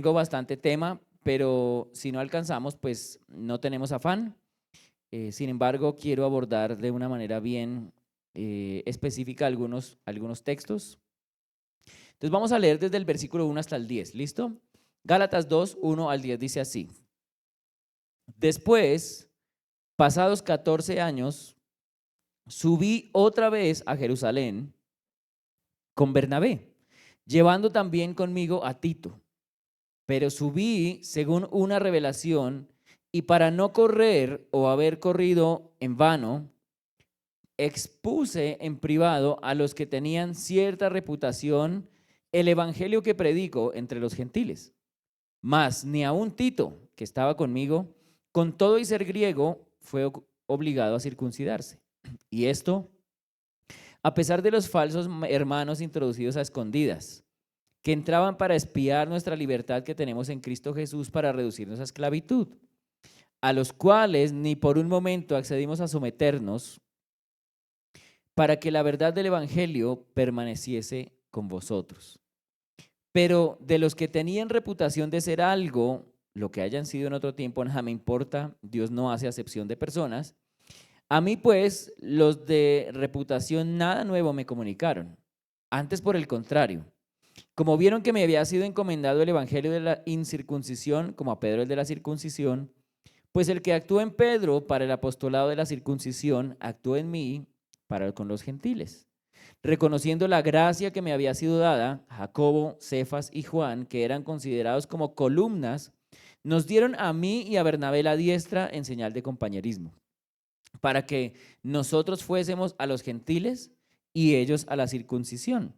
Tengo bastante tema, pero si no alcanzamos, pues no tenemos afán. Sin embargo, quiero abordar de una manera bien específica algunos textos. Entonces vamos a leer desde el versículo 1 hasta el 10, ¿listo? Gálatas 2, 1 al 10 dice así. Después, pasados 14 años, subí otra vez a Jerusalén con Bernabé, llevando también conmigo a Tito. Pero subí según una revelación, y para no correr o haber corrido en vano, expuse en privado a los que tenían cierta reputación el evangelio que predico entre los gentiles. Mas ni aun Tito, que estaba conmigo, con todo y ser griego, fue obligado a circuncidarse. Y esto, a pesar de los falsos hermanos introducidos a escondidas, que entraban para espiar nuestra libertad que tenemos en Cristo Jesús para reducirnos a esclavitud, a los cuales ni por un momento accedimos a someternos, para que la verdad del Evangelio permaneciese con vosotros. Pero de los que tenían reputación de ser algo, lo que hayan sido en otro tiempo, nada me importa, Dios no hace acepción de personas. A mí pues los de reputación nada nuevo me comunicaron, antes por el contrario. Como vieron que me había sido encomendado el evangelio de la incircuncisión, como a Pedro el de la circuncisión, pues el que actúa en Pedro para el apostolado de la circuncisión, actúa en mí para con los gentiles. Reconociendo la gracia que me había sido dada, Jacobo, Cefas y Juan, que eran considerados como columnas, nos dieron a mí y a Bernabé la diestra en señal de compañerismo, para que nosotros fuésemos a los gentiles y ellos a la circuncisión.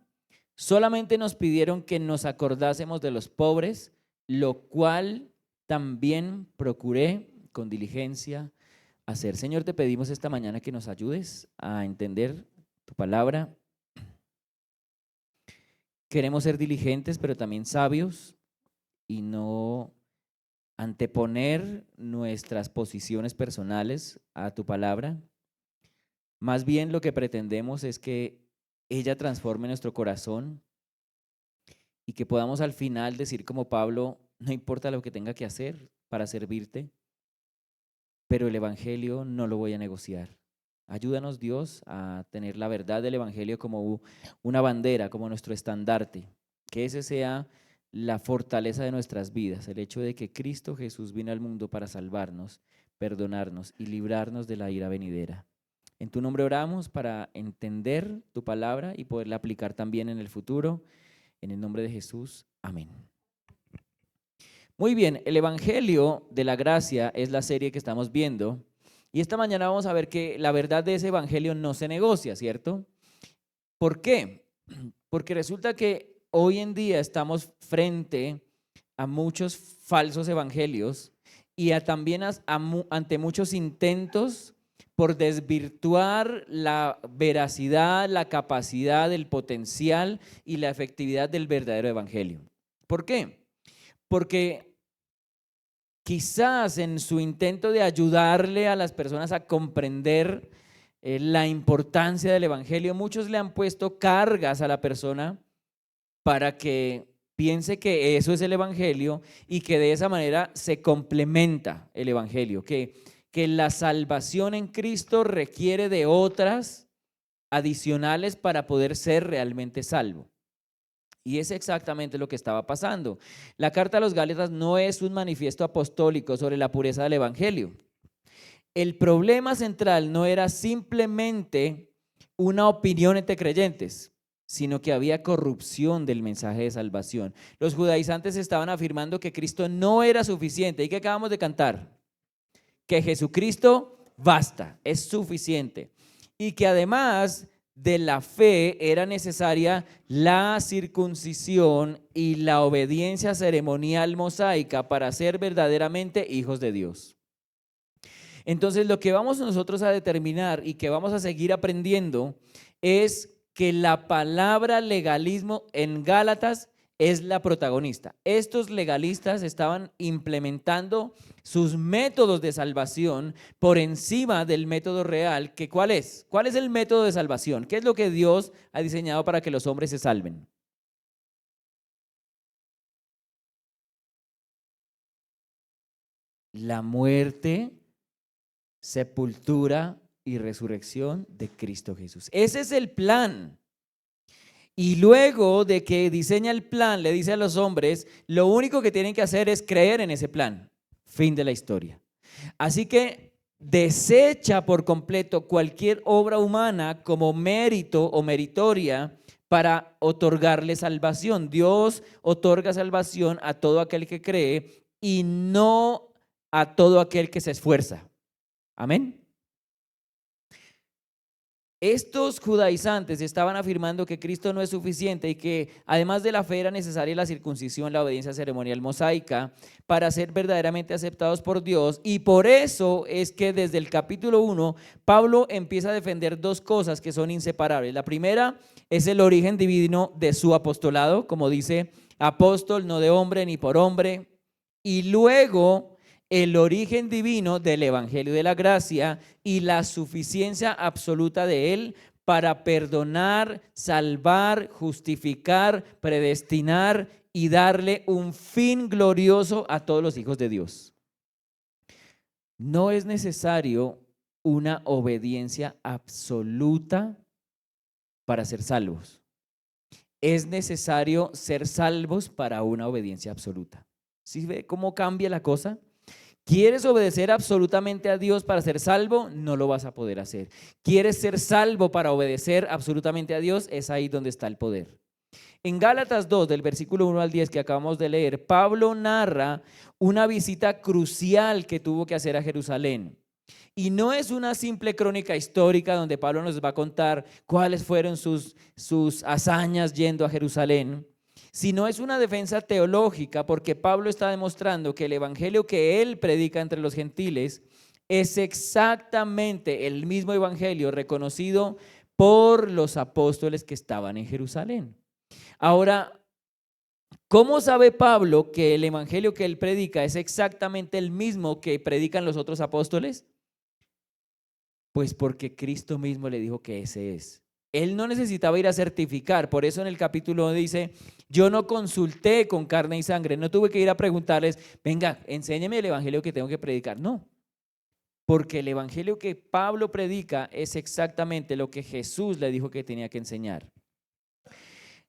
Solamente nos pidieron que nos acordásemos de los pobres, lo cual también procuré con diligencia hacer. Señor, te pedimos esta mañana que nos ayudes a entender tu palabra. Queremos ser diligentes, pero también sabios y no anteponer nuestras posiciones personales a tu palabra. Más bien lo que pretendemos es que ella transforme nuestro corazón y que podamos al final decir como Pablo, no importa lo que tenga que hacer para servirte, pero el evangelio no lo voy a negociar. Ayúdanos, Dios, a tener la verdad del evangelio como una bandera, como nuestro estandarte, que ese sea la fortaleza de nuestras vidas, el hecho de que Cristo Jesús vino al mundo para salvarnos, perdonarnos y librarnos de la ira venidera. En tu nombre oramos para entender tu palabra y poderla aplicar también en el futuro. En el nombre de Jesús, amén. Muy bien, el Evangelio de la Gracia es la serie que estamos viendo y esta mañana vamos a ver que la verdad de ese Evangelio no se negocia, ¿cierto? ¿Por qué? Porque resulta que hoy en día estamos frente a muchos falsos evangelios y también ante muchos intentos por desvirtuar la veracidad, la capacidad, el potencial y la efectividad del verdadero evangelio. ¿Por qué? Porque quizás en su intento de ayudarle a las personas a comprender la importancia del evangelio, muchos le han puesto cargas a la persona para que piense que eso es el evangelio y que de esa manera se complementa el evangelio, que la salvación en Cristo requiere de otras adicionales para poder ser realmente salvo. Y es exactamente lo que estaba pasando. La carta a los Gálatas no es un manifiesto apostólico sobre la pureza del evangelio. El problema central no era simplemente una opinión entre creyentes, sino que había corrupción del mensaje de salvación. Los judaizantes estaban afirmando que Cristo no era suficiente. ¿Y qué acabamos de cantar? Que Jesucristo basta, es suficiente. Y que además de la fe era necesaria la circuncisión y la obediencia ceremonial mosaica para ser verdaderamente hijos de Dios. Entonces, lo que vamos nosotros a determinar y que vamos a seguir aprendiendo es que la palabra legalismo en Gálatas es la protagonista. Estos legalistas estaban implementando sus métodos de salvación por encima del método real, que ¿cuál es? ¿Cuál es el método de salvación? ¿Qué es lo que Dios ha diseñado para que los hombres se salven? la muerte, sepultura y resurrección de Cristo Jesús. Ese es el plan. Y luego de que diseña el plan, le dice a los hombres, lo único que tienen que hacer es creer en ese plan. Fin de la historia. Así que desecha por completo cualquier obra humana como mérito o meritoria para otorgarle salvación. Dios otorga salvación a todo aquel que cree y no a todo aquel que se esfuerza. Amén. Estos judaizantes estaban afirmando que Cristo no es suficiente y que además de la fe era necesaria la circuncisión, la obediencia ceremonial mosaica para ser verdaderamente aceptados por Dios. Y por eso es que desde el capítulo 1 Pablo empieza a defender dos cosas que son inseparables. La primera es el origen divino de su apostolado, como dice, apóstol no de hombre ni por hombre. Y luego el origen divino del Evangelio de la Gracia y la suficiencia absoluta de él para perdonar, salvar, justificar, predestinar y darle un fin glorioso a todos los hijos de Dios. No es necesario una obediencia absoluta para ser salvos. Es necesario ser salvos para una obediencia absoluta. ¿Sí ve cómo cambia la cosa? ¿Quieres obedecer absolutamente a Dios para ser salvo? No lo vas a poder hacer. ¿Quieres ser salvo para obedecer absolutamente a Dios? Es ahí donde está el poder. En Gálatas 2, del versículo 1 al 10 que acabamos de leer, Pablo narra una visita crucial que tuvo que hacer a Jerusalén. Y no es una simple crónica histórica donde Pablo nos va a contar cuáles fueron sus hazañas yendo a Jerusalén, sino es una defensa teológica porque Pablo está demostrando que el evangelio que él predica entre los gentiles es exactamente el mismo evangelio reconocido por los apóstoles que estaban en Jerusalén. Ahora, ¿cómo sabe Pablo que el evangelio que él predica es exactamente el mismo que predican los otros apóstoles? Pues porque Cristo mismo le dijo que ese es. Él no necesitaba ir a certificar, por eso en el capítulo 1 dice, yo no consulté con carne y sangre, no tuve que ir a preguntarles, venga, enséñeme el evangelio que tengo que predicar. No, porque el evangelio que Pablo predica es exactamente lo que Jesús le dijo que tenía que enseñar.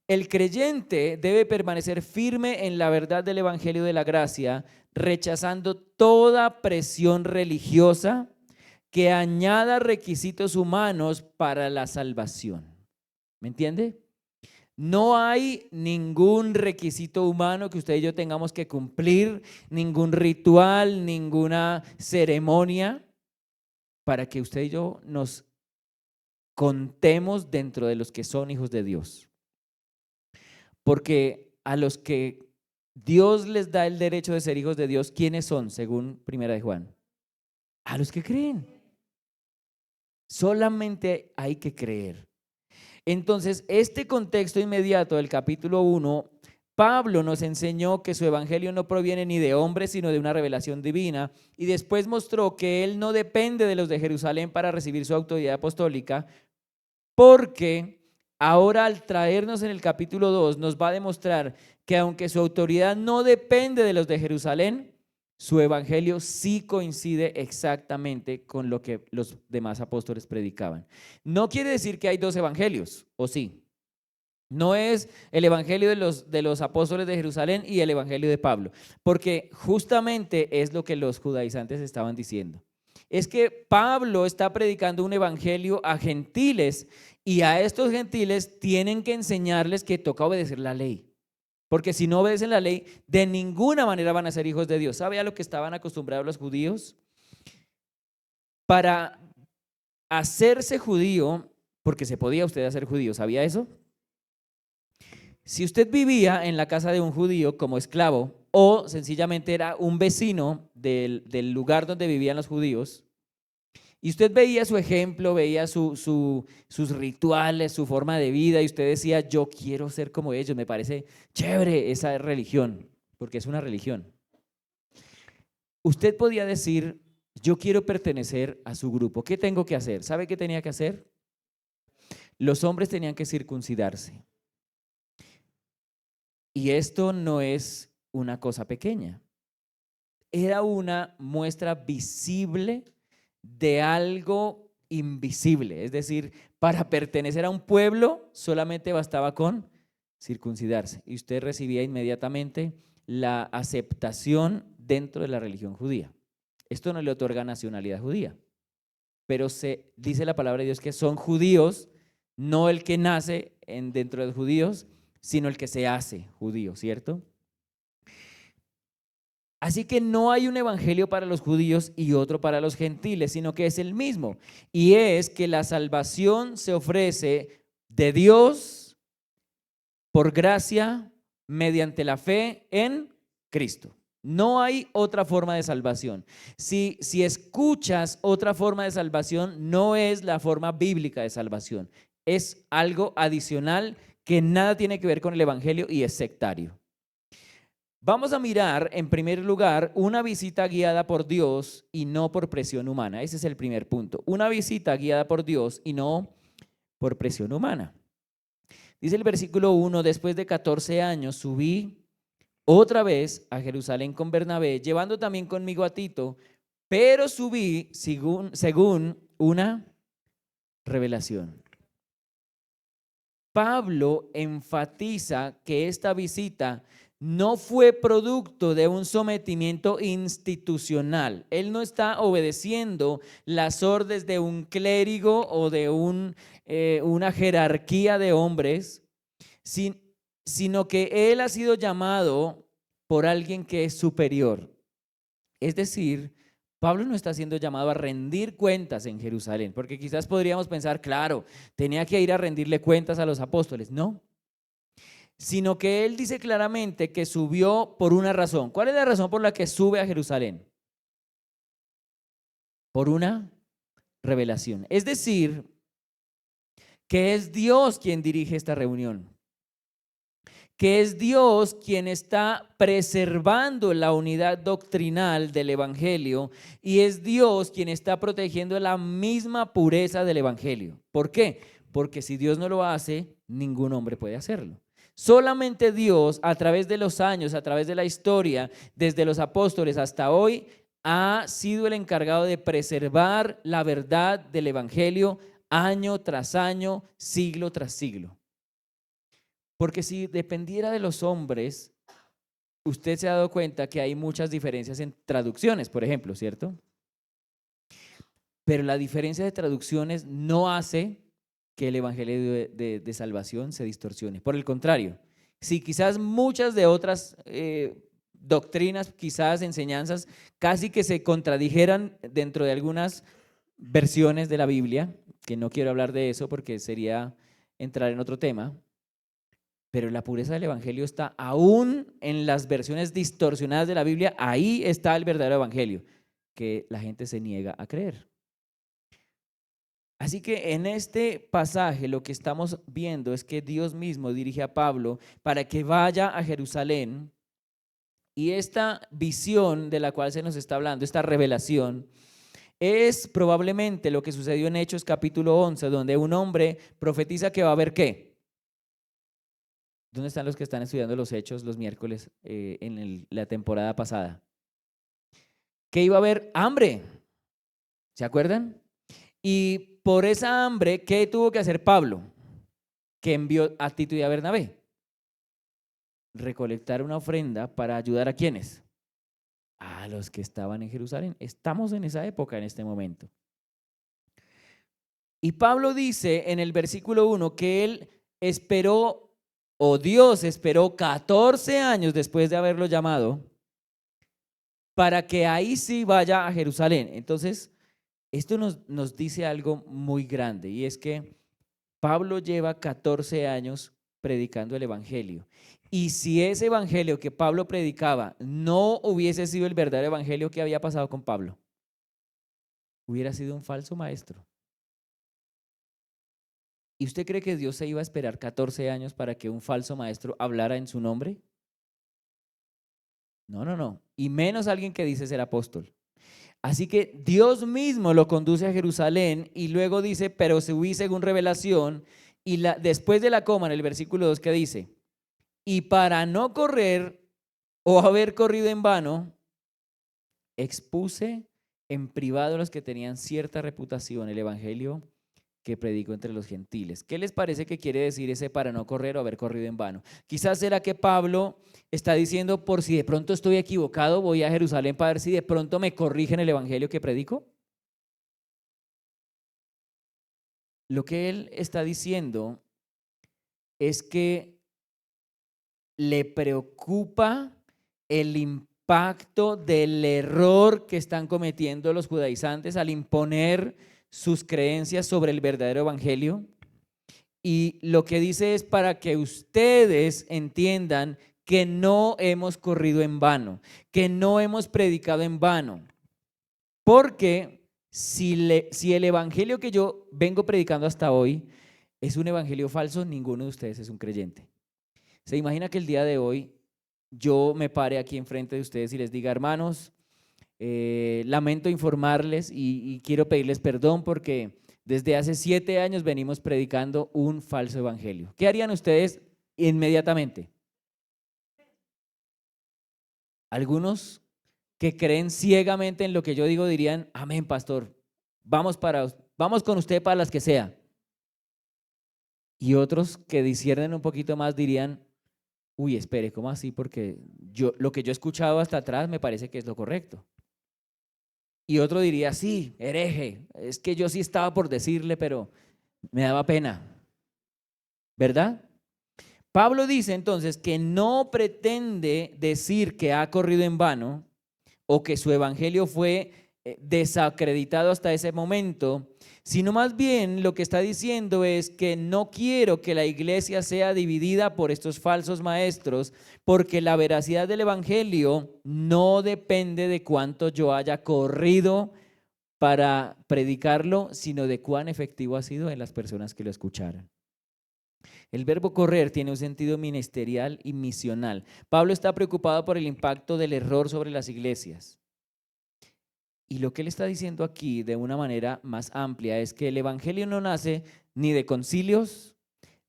El creyente debe permanecer firme en la verdad del evangelio de la gracia, rechazando toda presión religiosa que añada requisitos humanos para la salvación. ¿Me entiende? No hay ningún requisito humano que usted y yo tengamos que cumplir, ningún ritual, ninguna ceremonia para que usted y yo nos contemos dentro de los que son hijos de Dios. Porque a los que Dios les da el derecho de ser hijos de Dios, ¿quiénes son según Primera de Juan? A los que creen. Solamente hay que creer. Entonces, este contexto inmediato del capítulo 1, Pablo nos enseñó que su evangelio no proviene ni de hombres, sino de una revelación divina, y después mostró que él no depende de los de Jerusalén para recibir su autoridad apostólica, porque ahora al traernos en el capítulo 2 nos va a demostrar que aunque su autoridad no depende de los de Jerusalén, su evangelio sí coincide exactamente con lo que los demás apóstoles predicaban. No quiere decir que hay dos evangelios, ¿o sí? No es el evangelio de los apóstoles de Jerusalén y el evangelio de Pablo, porque justamente es lo que los judaizantes estaban diciendo. Es que Pablo está predicando un evangelio a gentiles y a estos gentiles tienen que enseñarles que toca obedecer la ley. Porque si no obedecen la ley, de ninguna manera van a ser hijos de Dios. ¿Sabe a lo que estaban acostumbrados los judíos? Para hacerse judío, porque se podía usted hacer judío, ¿sabía eso? Si usted vivía en la casa de un judío como esclavo o sencillamente era un vecino del lugar donde vivían los judíos, y usted veía su ejemplo, veía sus rituales, su forma de vida, y usted decía, yo quiero ser como ellos, me parece chévere esa religión, porque es una religión. Usted podía decir, yo quiero pertenecer a su grupo, ¿qué tengo que hacer? ¿Sabe qué tenía que hacer? Los hombres tenían que circuncidarse. Y esto no es una cosa pequeña. era una muestra visible de algo invisible. Es decir, para pertenecer a un pueblo solamente bastaba con circuncidarse y usted recibía inmediatamente la aceptación dentro de la religión judía. Esto no le otorga nacionalidad judía, pero se dice la palabra de Dios que son judíos, no el que nace dentro de los judíos, sino el que se hace judío, ¿cierto? Así que no hay un evangelio para los judíos y otro para los gentiles, sino que es el mismo. Y es que la salvación se ofrece de Dios por gracia mediante la fe en Cristo. No hay otra forma de salvación. Si escuchas otra forma de salvación, no es la forma bíblica de salvación. Es algo adicional que nada tiene que ver con el evangelio y es sectario. Vamos a mirar en primer lugar una visita guiada por Dios y no por presión humana. Ese es el primer punto. Una visita guiada por Dios y no por presión humana. Dice el versículo 1, después de 14 años subí otra vez a Jerusalén con Bernabé, llevando también conmigo a Tito, pero subí según una revelación. Pablo enfatiza que esta visita no fue producto de un sometimiento institucional. Él no está obedeciendo las órdenes de un clérigo o de una jerarquía de hombres, sino que él ha sido llamado por alguien que es superior. Es decir, Pablo no está siendo llamado a rendir cuentas en Jerusalén, porque quizás podríamos pensar, claro, tenía que ir a rendirle cuentas a los apóstoles. No, sino que él dice claramente que subió por una razón. ¿Cuál es la razón por la que sube a Jerusalén? Por una revelación. Es decir, que es Dios quien dirige esta reunión, que es Dios quien está preservando la unidad doctrinal del evangelio y es Dios quien está protegiendo la misma pureza del evangelio. ¿Por qué? Porque si Dios no lo hace, ningún hombre puede hacerlo. Solamente Dios, a través de los años, a través de la historia, desde los apóstoles hasta hoy, ha sido el encargado de preservar la verdad del evangelio año tras año, siglo tras siglo. Porque si dependiera de los hombres, usted se ha dado cuenta que hay muchas diferencias en traducciones, por ejemplo, ¿cierto? Pero la diferencia de traducciones no hace que el evangelio de salvación se distorsione. Por el contrario, si quizás muchas de otras doctrinas, quizás enseñanzas, casi que se contradijeran dentro de algunas versiones de la Biblia, que no quiero hablar de eso porque sería entrar en otro tema, pero la pureza del evangelio está aún en las versiones distorsionadas de la Biblia. Ahí está el verdadero evangelio, que la gente se niega a creer. Así que en este pasaje lo que estamos viendo es que Dios mismo dirige a Pablo para que vaya a Jerusalén, y esta visión de la cual se nos está hablando, esta revelación, es probablemente lo que sucedió en Hechos capítulo 11, donde un hombre profetiza que va a haber ¿qué? ¿Dónde están los que están estudiando los Hechos los miércoles en la temporada pasada? Que iba a haber hambre, ¿se acuerdan? Y por esa hambre, ¿qué tuvo que hacer Pablo? Que envió a Tito y a Bernabé. Recolectar una ofrenda para ayudar a ¿quiénes? A los que estaban en Jerusalén. Estamos en esa época en este momento. Y Pablo dice en el versículo 1 que él esperó, o Dios esperó 14 años después de haberlo llamado, para que ahí sí vaya a Jerusalén. Entonces, esto nos dice algo muy grande, y es que Pablo lleva 14 años predicando el evangelio. Y si ese evangelio que Pablo predicaba no hubiese sido el verdadero evangelio, ¿qué había pasado con Pablo? Hubiera sido un falso maestro. ¿Y usted cree que Dios se iba a esperar 14 años para que un falso maestro hablara en su nombre? No. Y menos alguien que dice ser apóstol. Así que Dios mismo lo conduce a Jerusalén y luego dice, pero subí según revelación, y después de la coma en el versículo 2 que dice, y para no correr o haber corrido en vano, expuse en privado a los que tenían cierta reputación el evangelio que predico entre los gentiles. ¿Qué les parece que quiere decir ese para no correr o haber corrido en vano? Quizás será que Pablo está diciendo, por si de pronto estoy equivocado, voy a Jerusalén para ver si de pronto me corrigen el evangelio que predico. Lo que él está diciendo es que le preocupa el impacto del error que están cometiendo los judaizantes al imponer sus creencias sobre el verdadero evangelio. Y lo que dice es para que ustedes entiendan que no hemos corrido en vano, que no hemos predicado en vano. Porque si el evangelio que yo vengo predicando hasta hoy es un evangelio falso, ninguno de ustedes es un creyente. ¿Se imagina que el día de hoy yo me pare aquí enfrente de ustedes y les diga, hermanos, lamento informarles y quiero pedirles perdón porque desde hace 7 años venimos predicando un falso evangelio? ¿Qué harían ustedes inmediatamente? Algunos que creen ciegamente en lo que yo digo dirían, amén, pastor, vamos con usted para las que sea. Y otros que disciernen un poquito más dirían, uy, espere, ¿cómo así? Porque lo que yo he escuchado hasta atrás me parece que es lo correcto. Y otro diría, sí, hereje, es que yo sí estaba por decirle, pero me daba pena, ¿verdad? Pablo dice entonces que no pretende decir que ha corrido en vano o que su evangelio fue desacreditado hasta ese momento, sino más bien lo que está diciendo es que no quiero que la iglesia sea dividida por estos falsos maestros, porque la veracidad del evangelio no depende de cuánto yo haya corrido para predicarlo, sino de cuán efectivo ha sido en las personas que lo escucharan. El verbo correr tiene un sentido ministerial y misional. Pablo está preocupado por el impacto del error sobre las iglesias. Y lo que él está diciendo aquí de una manera más amplia es que el evangelio no nace ni de concilios,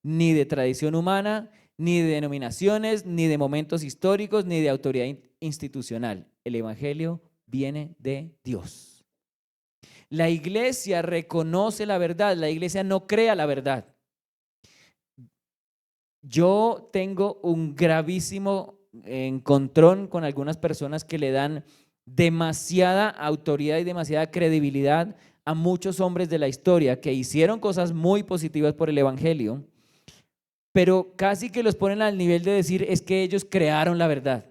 ni de tradición humana, ni de denominaciones, ni de momentos históricos, ni de autoridad institucional. El evangelio viene de Dios. La iglesia reconoce la verdad, la iglesia no crea la verdad. Yo tengo un gravísimo encontrón con algunas personas que le dan demasiada autoridad y demasiada credibilidad a muchos hombres de la historia que hicieron cosas muy positivas por el evangelio, pero casi que los ponen al nivel de decir es que ellos crearon la verdad.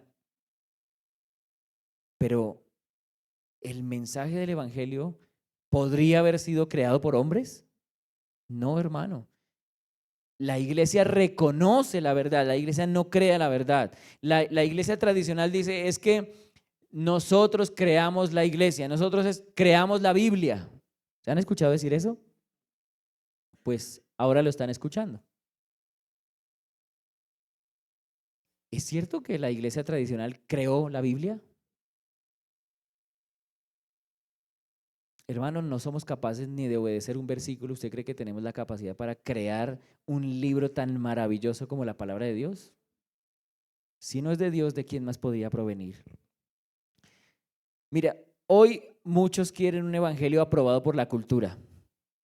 Pero ¿el mensaje del evangelio podría haber sido creado por hombres? No, hermano. La iglesia reconoce la verdad, la iglesia no crea la verdad. La iglesia tradicional dice es que nosotros creamos la iglesia, nosotros creamos la Biblia. ¿Se han escuchado decir eso? Pues ahora lo están escuchando. ¿Es cierto que la iglesia tradicional creó la Biblia? Hermanos, no somos capaces ni de obedecer un versículo. ¿Usted cree que tenemos la capacidad para crear un libro tan maravilloso como la palabra de Dios? Si no es de Dios, ¿de quién más podría provenir? Mira, hoy muchos quieren un evangelio aprobado por la cultura,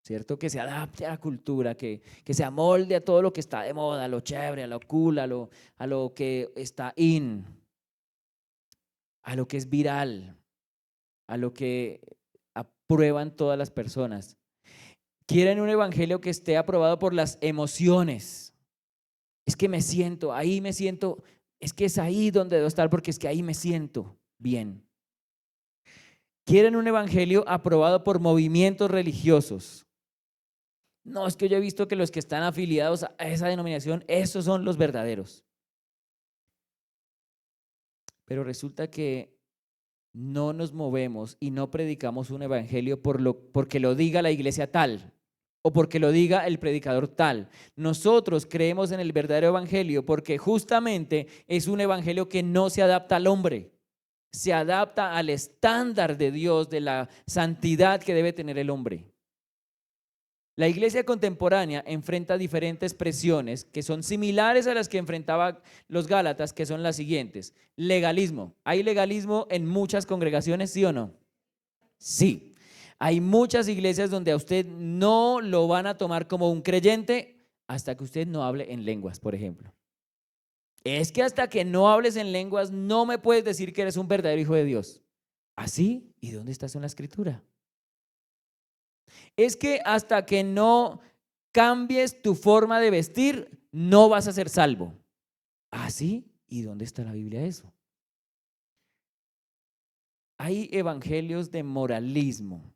¿cierto? Que se adapte a la cultura, que se amolde a todo lo que está de moda, a lo chévere, a lo cool, a lo que está in, a lo que es viral, a lo que aprueban todas las personas. Quieren un evangelio que esté aprobado por las emociones. Es que me siento, ahí me siento, es que es ahí donde debo estar porque es que ahí me siento bien. Quieren un evangelio aprobado por movimientos religiosos. No, es que yo he visto que los que están afiliados a esa denominación, esos son los verdaderos. Pero resulta que no nos movemos y no predicamos un evangelio porque lo diga la iglesia tal o porque lo diga el predicador tal. Nosotros creemos en el verdadero evangelio porque justamente es un evangelio que no se adapta al hombre, se adapta al estándar de Dios, de la santidad que debe tener el hombre. La iglesia contemporánea enfrenta diferentes presiones que son similares a las que enfrentaban los Gálatas, que son las siguientes. Legalismo. ¿Hay legalismo en muchas congregaciones, sí o no? Sí. Hay muchas iglesias donde a usted no lo van a tomar como un creyente hasta que usted no hable en lenguas, por ejemplo. Es que hasta que no hables en lenguas no me puedes decir que eres un verdadero hijo de Dios. ¿Así? ¿Y dónde estás en la escritura? Es que hasta que no cambies tu forma de vestir, no vas a ser salvo. ¿Así? ¿Y dónde está la Biblia eso? Hay evangelios de moralismo.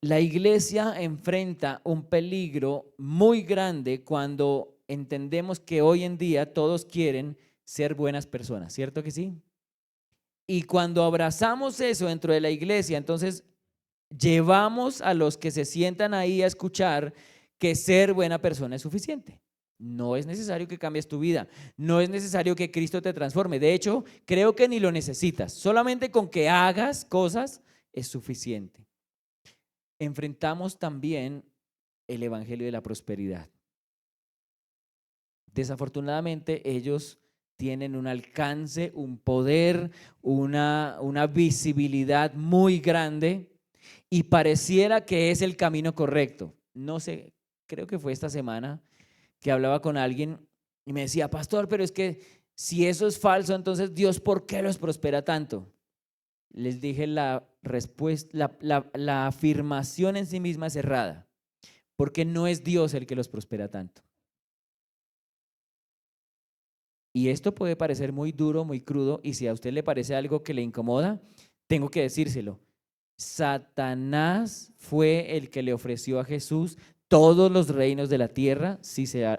La iglesia enfrenta un peligro muy grande cuando entendemos que hoy en día todos quieren ser buenas personas, ¿cierto que sí? Y cuando abrazamos eso dentro de la iglesia, entonces llevamos a los que se sientan ahí a escuchar que ser buena persona es suficiente. No es necesario que cambies tu vida, no es necesario que Cristo te transforme. De hecho, creo que ni lo necesitas. Solamente con que hagas cosas es suficiente. Enfrentamos también el evangelio de la prosperidad. Desafortunadamente, ellos tienen un alcance, un poder, una visibilidad muy grande y pareciera que es el camino correcto. No sé, creo que fue esta semana que hablaba con alguien y me decía, pastor, pero es que si eso es falso, entonces Dios, ¿por qué los prospera tanto? Les dije la respuesta, la afirmación en sí misma es errada, porque no es Dios el que los prospera tanto. Y esto puede parecer muy duro, muy crudo, y si a usted le parece algo que le incomoda, tengo que decírselo. Satanás fue el que le ofreció a Jesús todos los reinos de la tierra si se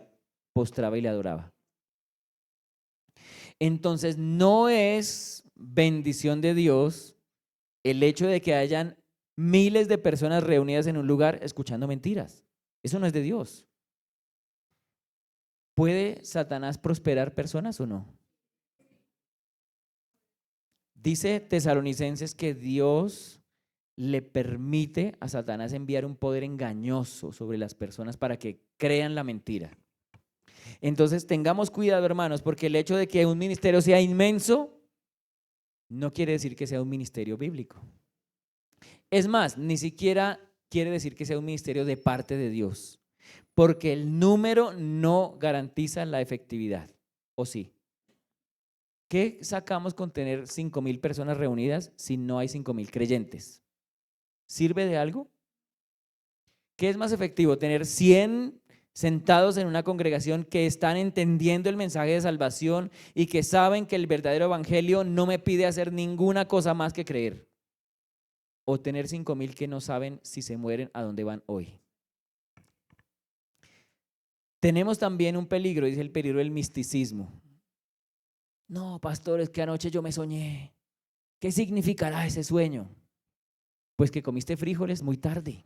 postraba y le adoraba. Entonces no es bendición de Dios el hecho de que hayan miles de personas reunidas en un lugar escuchando mentiras. Eso no es de Dios. ¿Puede Satanás prosperar personas o no? Dice Tesalonicenses que Dios le permite a Satanás enviar un poder engañoso sobre las personas para que crean la mentira. Entonces tengamos cuidado, hermanos, porque el hecho de que un ministerio sea inmenso no quiere decir que sea un ministerio bíblico. Es más, ni siquiera quiere decir que sea un ministerio de parte de Dios, porque el número no garantiza la efectividad, ¿o sí? ¿Qué sacamos con tener 5,000 personas reunidas si no hay 5,000 creyentes? ¿Sirve de algo? ¿Qué es más efectivo? ¿Tener 100 sentados en una congregación que están entendiendo el mensaje de salvación y que saben que el verdadero evangelio no me pide hacer ninguna cosa más que creer? ¿O tener 5,000 que no saben si se mueren a dónde van hoy? Tenemos también un peligro, dice el peligro del misticismo. No, pastor, es que anoche yo me soñé. ¿Qué significará ese sueño? Pues que comiste frijoles muy tarde.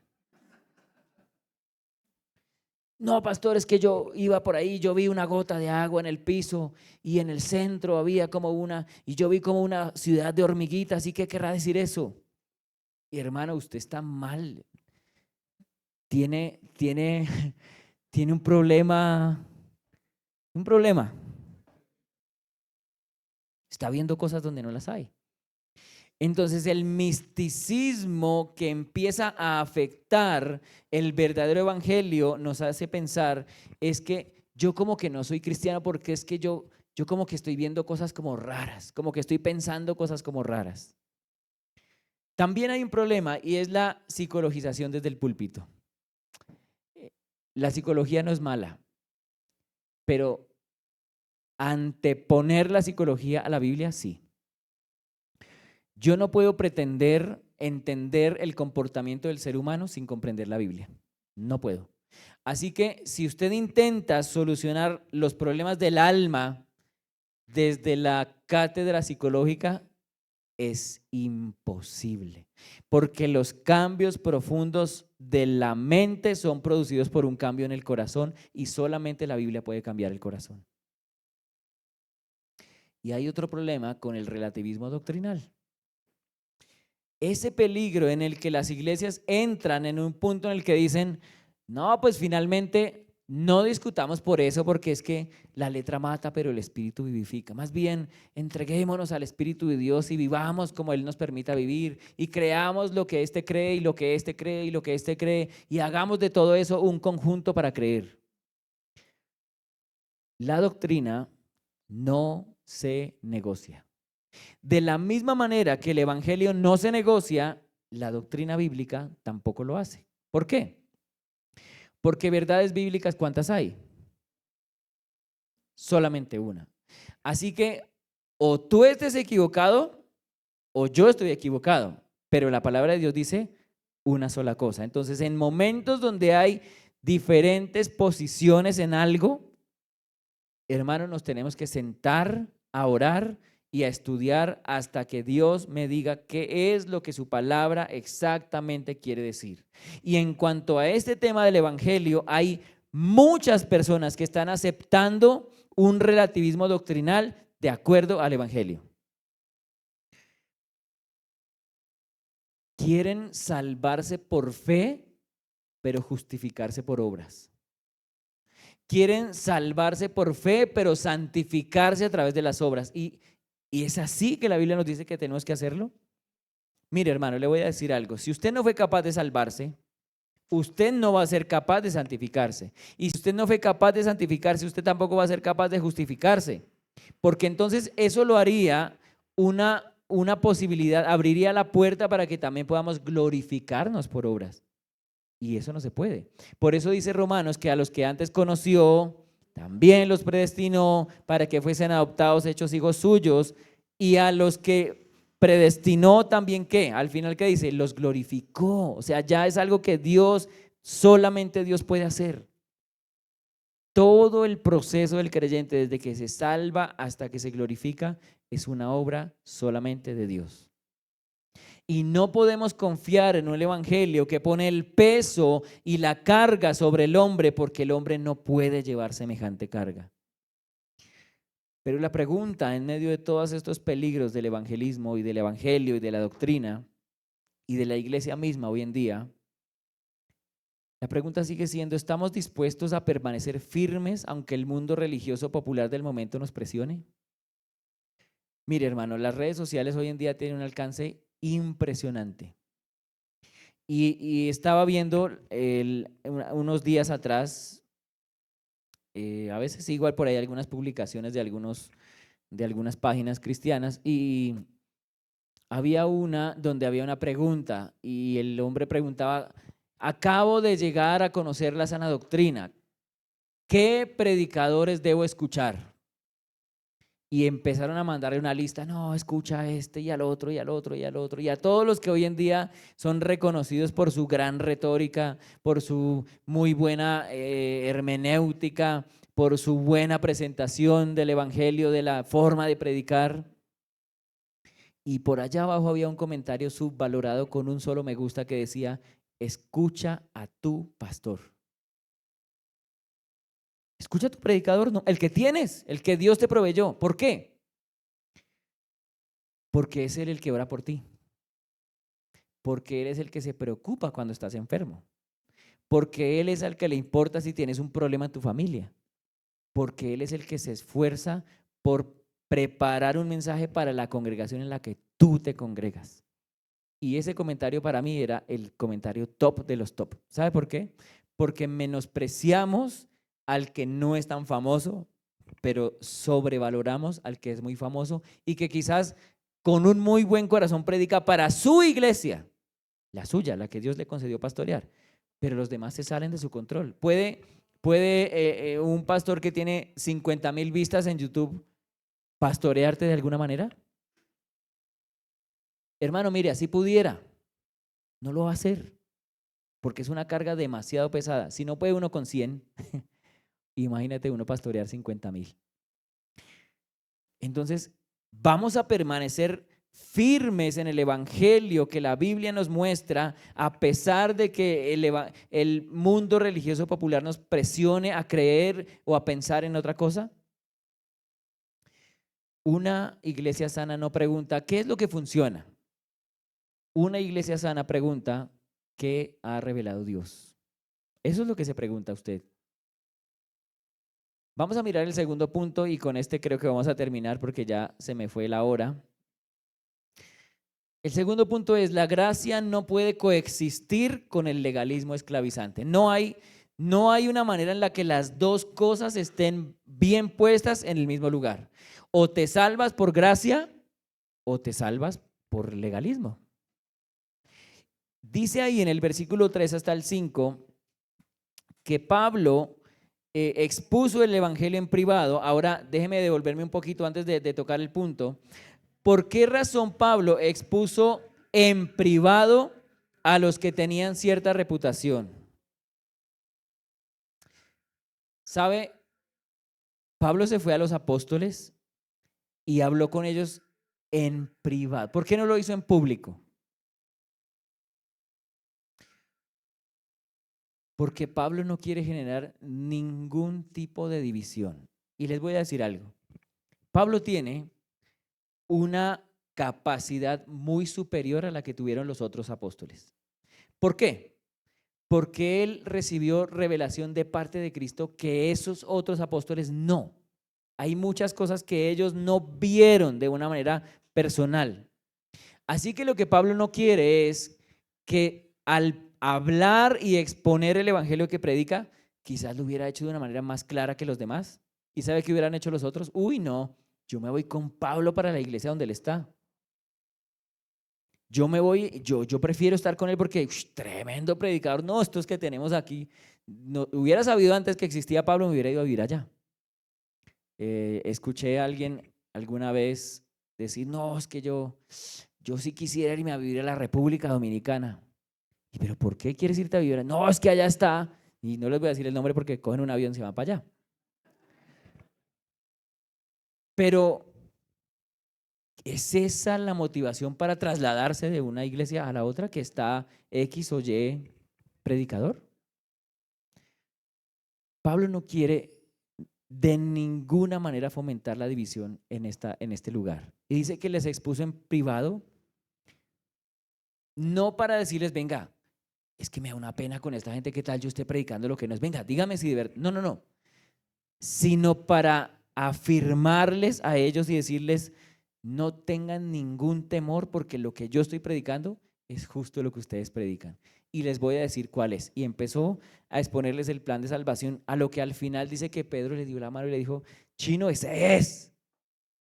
No, pastor, es que yo iba por ahí, yo vi una gota de agua en el piso y en el centro había como y yo vi como una ciudad de hormiguitas. ¿Y qué querrá decir eso? Y hermano, usted está mal. Tiene un problema, un problema. Está viendo cosas donde no las hay. Entonces el misticismo que empieza a afectar el verdadero evangelio nos hace pensar es que yo como que no soy cristiano porque es que yo como que estoy viendo cosas como raras, como que estoy pensando cosas como raras. También hay un problema y es la psicologización desde el púlpito. La psicología no es mala, pero anteponer la psicología a la Biblia sí. Yo no puedo pretender entender el comportamiento del ser humano sin comprender la Biblia. No puedo. Así que si usted intenta solucionar los problemas del alma desde la cátedra psicológica, es imposible. Porque los cambios profundos de la mente son producidos por un cambio en el corazón y solamente la Biblia puede cambiar el corazón. Y hay otro problema con el relativismo doctrinal. ese peligro en el que las iglesias entran en un punto en el que dicen, no, pues finalmente no discutamos por eso, porque es que la letra mata, pero el espíritu vivifica. Más bien, entreguémonos al Espíritu de Dios y vivamos como Él nos permita vivir, y creamos lo que éste cree y lo que éste cree y lo que éste cree, y hagamos de todo eso un conjunto para creer. La doctrina no se negocia. De la misma manera que el evangelio no se negocia, la doctrina bíblica tampoco lo hace. ¿Por qué? Porque verdades bíblicas, ¿cuántas hay? Solamente una. Así que o tú estés equivocado o yo estoy equivocado, pero la palabra de Dios dice una sola cosa. Entonces, en momentos donde hay diferentes posiciones en algo, hermanos, nos tenemos que sentar a orar y a estudiar hasta que Dios me diga qué es lo que su palabra exactamente quiere decir. Y en cuanto a este tema del evangelio, hay muchas personas que están aceptando un relativismo doctrinal de acuerdo al evangelio. Quieren salvarse por fe, pero justificarse por obras. Quieren salvarse por fe, pero santificarse a través de las obras. Y es así que la Biblia nos dice que tenemos que hacerlo. Mire, hermano, le voy a decir algo. Si usted no fue capaz de salvarse, usted no va a ser capaz de santificarse. Y si usted no fue capaz de santificarse, usted tampoco va a ser capaz de justificarse. Porque entonces eso lo haría una posibilidad, abriría la puerta para que también podamos glorificarnos por obras. Y eso no se puede. Por eso dice Romanos que a los que antes conoció, también los predestinó para que fuesen adoptados, hechos hijos suyos, y a los que predestinó también, ¿qué? Al final, ¿qué dice? Los glorificó. O sea, ya es algo que Dios, solamente Dios puede hacer. Todo el proceso del creyente, desde que se salva hasta que se glorifica, es una obra solamente de Dios. Y no podemos confiar en un evangelio que pone el peso y la carga sobre el hombre, porque el hombre no puede llevar semejante carga. Pero la pregunta, en medio de todos estos peligros del evangelismo y del evangelio y de la doctrina y de la iglesia misma hoy en día, la pregunta sigue siendo, ¿estamos dispuestos a permanecer firmes aunque el mundo religioso popular del momento nos presione? Mire, hermano, las redes sociales hoy en día tienen un alcance impresionante. Y estaba viendo unos días atrás, a veces igual por ahí algunas publicaciones de algunas páginas cristianas, y había una donde había una pregunta y el hombre preguntaba, acabo de llegar a conocer la sana doctrina, ¿qué predicadores debo escuchar? Y empezaron a mandarle una lista, no, escucha a este y al otro y al otro y al otro, y a todos los que hoy en día son reconocidos por su gran retórica, por su muy buena hermenéutica, por su buena presentación del evangelio, de la forma de predicar. Y por allá abajo había un comentario subvalorado con un solo me gusta que decía, escucha a tu pastor. Escucha a tu predicador, no, el que tienes, el que Dios te proveyó. ¿Por qué? Porque es Él el que ora por ti. Porque Él es el que se preocupa cuando estás enfermo. Porque Él es al que le importa si tienes un problema en tu familia. Porque Él es el que se esfuerza por preparar un mensaje para la congregación en la que tú te congregas. Y ese comentario para mí era el comentario top de los top. ¿Sabe por qué? Porque menospreciamos al que no es tan famoso, pero sobrevaloramos al que es muy famoso y que quizás con un muy buen corazón predica para su iglesia, la suya, la que Dios le concedió pastorear, pero los demás se salen de su control. ¿Puede un pastor que tiene 50,000 vistas en YouTube pastorearte de alguna manera? Hermano, mire, así pudiera, no lo va a hacer, porque es una carga demasiado pesada. Si no puede uno con 100, imagínate uno pastorear 50,000. Entonces, vamos a permanecer firmes en el evangelio que la Biblia nos muestra, a pesar de que el mundo religioso popular nos presione a creer o a pensar en otra cosa. Una iglesia sana no pregunta, ¿qué es lo que funciona? una iglesia sana pregunta, ¿qué ha revelado Dios? Eso es lo que se pregunta usted. Vamos a mirar el segundo punto y con este creo que vamos a terminar porque ya se me fue la hora. El segundo punto es, la gracia no puede coexistir con el legalismo esclavizante. No hay una manera en la que las dos cosas estén bien puestas en el mismo lugar. O te salvas por gracia o te salvas por legalismo. Dice ahí en el versículo 3 hasta el 5 que Pablo expuso el evangelio en privado. Ahora déjeme devolverme un poquito antes de tocar el punto. ¿Por qué razón Pablo expuso en privado a los que tenían cierta reputación? ¿Sabe? Pablo se fue a los apóstoles y habló con ellos en privado. ¿Por qué no lo hizo en público? Porque Pablo no quiere generar ningún tipo de división. Y les voy a decir algo. Pablo tiene una capacidad muy superior a la que tuvieron los otros apóstoles. ¿Por qué? Porque él recibió revelación de parte de Cristo que esos otros apóstoles no. Hay muchas cosas que ellos no vieron de una manera personal. Así que lo que Pablo no quiere es que al hablar y exponer el evangelio que predica, quizás lo hubiera hecho de una manera más clara que los demás. ¿Y sabe qué hubieran hecho los otros? Uy, no, yo me voy con Pablo para la iglesia donde él está. Yo prefiero estar con él porque tremendo predicador. No, estos que tenemos aquí, no, hubiera sabido antes que existía Pablo, me hubiera ido a vivir allá. Escuché a alguien alguna vez decir, no, es que yo sí quisiera irme a vivir a la República Dominicana. ¿Y pero por qué quieres irte a vivir? No, es que allá está. Y no les voy a decir el nombre porque cogen un avión y se van para allá. Pero ¿es esa la motivación para trasladarse de una iglesia a la otra que está X o Y predicador? Pablo no quiere de ninguna manera fomentar la división en este lugar. Y dice que les expuso en privado, no para decirles, venga, es que me da una pena con esta gente, ¿qué tal yo esté predicando lo que no es? Venga, dígame si de verdad, no, sino para afirmarles a ellos y decirles, no tengan ningún temor porque lo que yo estoy predicando es justo lo que ustedes predican. Y les voy a decir cuál es. Y empezó a exponerles el plan de salvación, a lo que al final dice que Pedro le dio la mano y le dijo, Chino, ese es.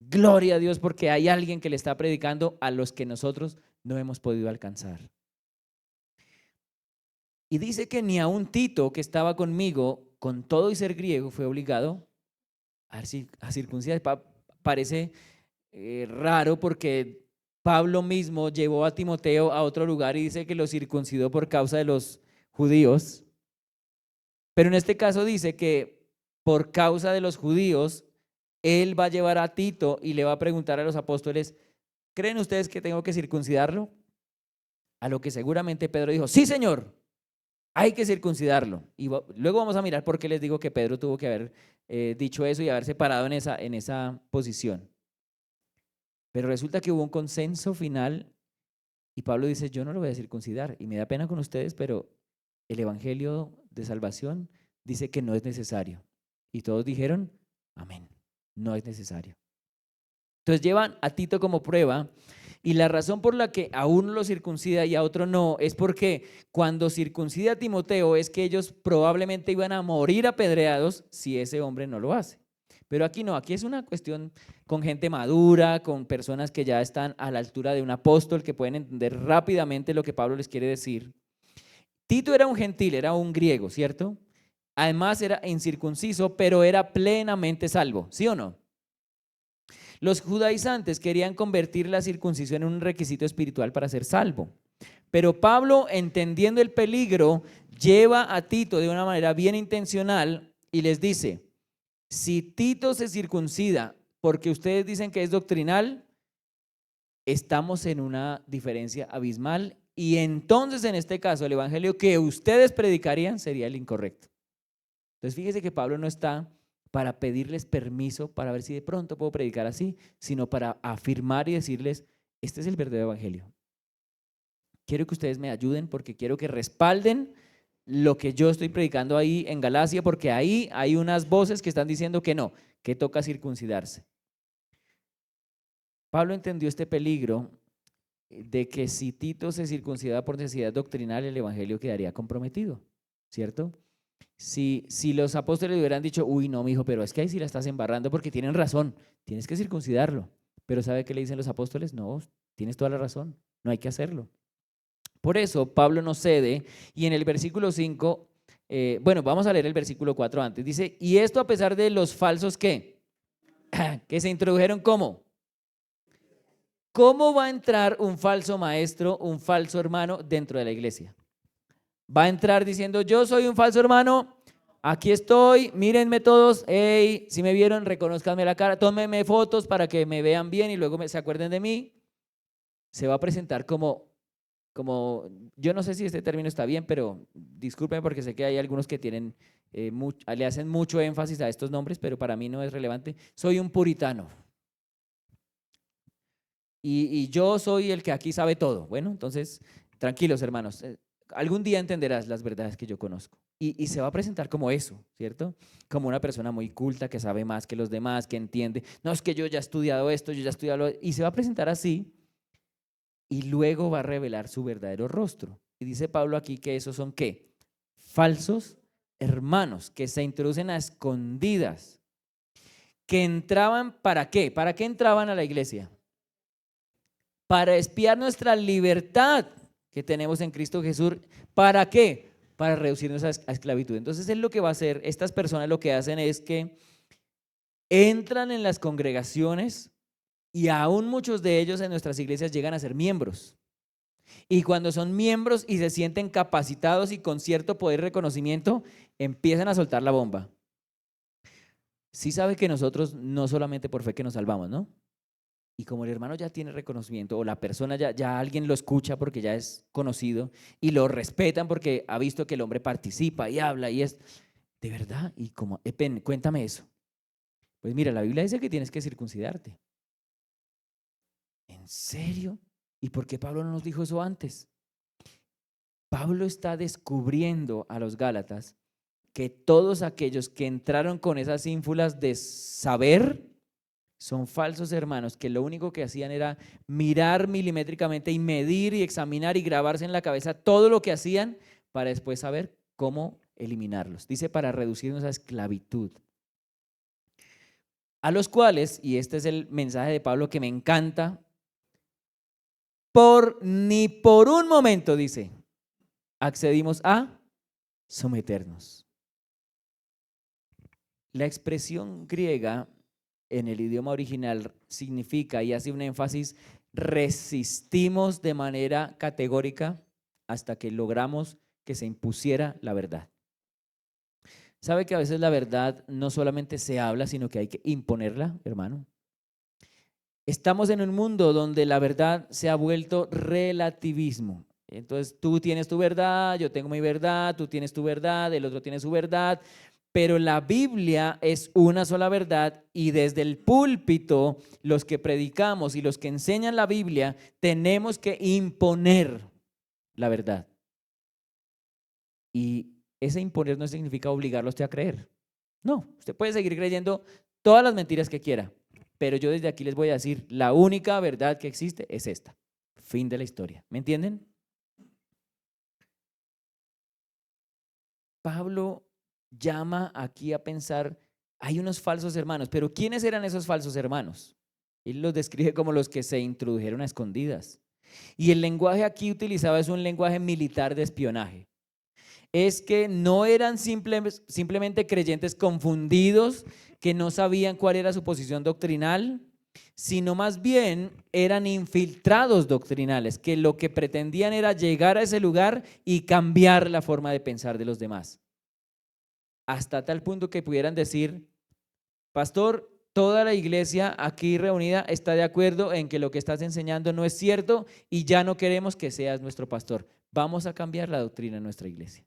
Gloria a Dios porque hay alguien que le está predicando a los que nosotros no hemos podido alcanzar. Y dice que ni aun Tito, que estaba conmigo, con todo y ser griego, fue obligado a circuncidar. Parece raro porque Pablo mismo llevó a Timoteo a otro lugar y dice que lo circuncidó por causa de los judíos. Pero en este caso dice que por causa de los judíos, él va a llevar a Tito y le va a preguntar a los apóstoles, ¿creen ustedes que tengo que circuncidarlo? A lo que seguramente Pedro dijo, sí, Señor, hay que circuncidarlo. Y luego vamos a mirar por qué les digo que Pedro tuvo que haber dicho eso y haberse parado en esa posición. Pero resulta que hubo un consenso final y Pablo dice, yo no lo voy a circuncidar. Y me da pena con ustedes, pero el evangelio de salvación dice que no es necesario. Y todos dijeron, amén, no es necesario. Entonces llevan a Tito como prueba y la razón por la que a uno lo circuncida y a otro no es porque cuando circuncida a Timoteo es que ellos probablemente iban a morir apedreados si ese hombre no lo hace. Pero aquí no, aquí es una cuestión con gente madura, con personas que ya están a la altura de un apóstol, que pueden entender rápidamente lo que Pablo les quiere decir. Tito era un gentil, era un griego, ¿cierto? Además era incircunciso, pero era plenamente salvo, ¿sí o no? Los judaizantes querían convertir la circuncisión en un requisito espiritual para ser salvo. Pero Pablo, entendiendo el peligro, lleva a Tito de una manera bien intencional y les dice, si Tito se circuncida porque ustedes dicen que es doctrinal, estamos en una diferencia abismal y entonces en este caso el evangelio que ustedes predicarían sería el incorrecto. Entonces fíjese que Pablo no está para pedirles permiso para ver si de pronto puedo predicar así, sino para afirmar y decirles, este es el verdadero evangelio. quiero que ustedes me ayuden porque quiero que respalden lo que yo estoy predicando ahí en Galacia, porque ahí hay unas voces que están diciendo que no, que toca circuncidarse. Pablo entendió este peligro de que si Tito se circuncidaba por necesidad doctrinal, el evangelio quedaría comprometido, ¿cierto? Si los apóstoles le hubieran dicho, uy, no, mijo, pero es que ahí sí la estás embarrando porque tienen razón, tienes que circuncidarlo. Pero ¿sabe qué le dicen los apóstoles? No, tienes toda la razón, no hay que hacerlo. Por eso Pablo no cede y en el versículo 5, bueno, vamos a leer el versículo 4 antes. Dice, y esto a pesar de los falsos ¿qué? Que se introdujeron ¿cómo? ¿Cómo va a entrar un falso maestro, un falso hermano dentro de la iglesia? Va a entrar diciendo, yo soy un falso hermano, aquí estoy, mírenme todos, hey, si me vieron, reconózcanme la cara, tómenme fotos para que me vean bien y luego se acuerden de mí. Se va a presentar como, yo no sé si este término está bien, pero discúlpenme porque sé que hay algunos que tienen, le hacen mucho énfasis a estos nombres, pero para mí no es relevante. Soy un puritano. Y yo soy el que aquí sabe todo. Bueno, entonces, tranquilos hermanos, algún día entenderás las verdades que yo conozco. Y se va a presentar como eso, ¿cierto? Como una persona muy culta, que sabe más que los demás, que entiende. No, es que yo ya he estudiado esto, yo ya he estudiado y se va a presentar así y luego va a revelar su verdadero rostro. Y dice Pablo aquí que esos son ¿qué? Falsos hermanos que se introducen a escondidas, que entraban ¿para qué? ¿Para qué entraban a la iglesia? Para espiar nuestra libertad que tenemos en Cristo Jesús. ¿Para qué? Para reducirnos a esclavitud. Entonces es lo que va a hacer, estas personas lo que hacen es que entran en las congregaciones y aún muchos de ellos en nuestras iglesias llegan a ser miembros. Y cuando son miembros y se sienten capacitados y con cierto poder y reconocimiento, empiezan a soltar la bomba. Sí sabe que nosotros no solamente por fe que nos salvamos, ¿no? Y como el hermano ya tiene reconocimiento o la persona ya alguien lo escucha porque ya es conocido y lo respetan porque ha visto que el hombre participa y habla y es de verdad. Y como, Epen, cuéntame eso. Pues mira, la Biblia dice que tienes que circuncidarte. ¿En serio? ¿Y por qué Pablo no nos dijo eso antes? Pablo está descubriendo a los Gálatas que todos aquellos que entraron con esas ínfulas de saber son falsos hermanos que lo único que hacían era mirar milimétricamente y medir y examinar y grabarse en la cabeza todo lo que hacían para después saber cómo eliminarlos. Dice para reducirnos a esclavitud. A los cuales, y este es el mensaje de Pablo que me encanta, ni por un momento, dice, accedimos a someternos. La expresión griega en el idioma original significa y hace un énfasis, resistimos de manera categórica hasta que logramos que se impusiera la verdad. ¿Sabe que a veces la verdad no solamente se habla, sino que hay que imponerla, hermano? Estamos en un mundo donde la verdad se ha vuelto relativismo. Entonces tú tienes tu verdad, yo tengo mi verdad, tú tienes tu verdad, el otro tiene su verdad, pero la Biblia es una sola verdad y desde el púlpito los que predicamos y los que enseñan la Biblia tenemos que imponer la verdad. Y ese imponer no significa obligarlo a usted a creer. No, usted puede seguir creyendo todas las mentiras que quiera, pero yo desde aquí les voy a decir, la única verdad que existe es esta. Fin de la historia. ¿Me entienden? Pablo llama aquí a pensar, hay unos falsos hermanos, pero ¿quiénes eran esos falsos hermanos? Él los describe como los que se introdujeron a escondidas. Y el lenguaje aquí utilizado es un lenguaje militar de espionaje. Es que no eran simplemente creyentes confundidos que no sabían cuál era su posición doctrinal, sino más bien eran infiltrados doctrinales, que lo que pretendían era llegar a ese lugar y cambiar la forma de pensar de los demás. Hasta tal punto que pudieran decir, pastor, toda la iglesia aquí reunida está de acuerdo en que lo que estás enseñando no es cierto y ya no queremos que seas nuestro pastor. Vamos a cambiar la doctrina en nuestra iglesia.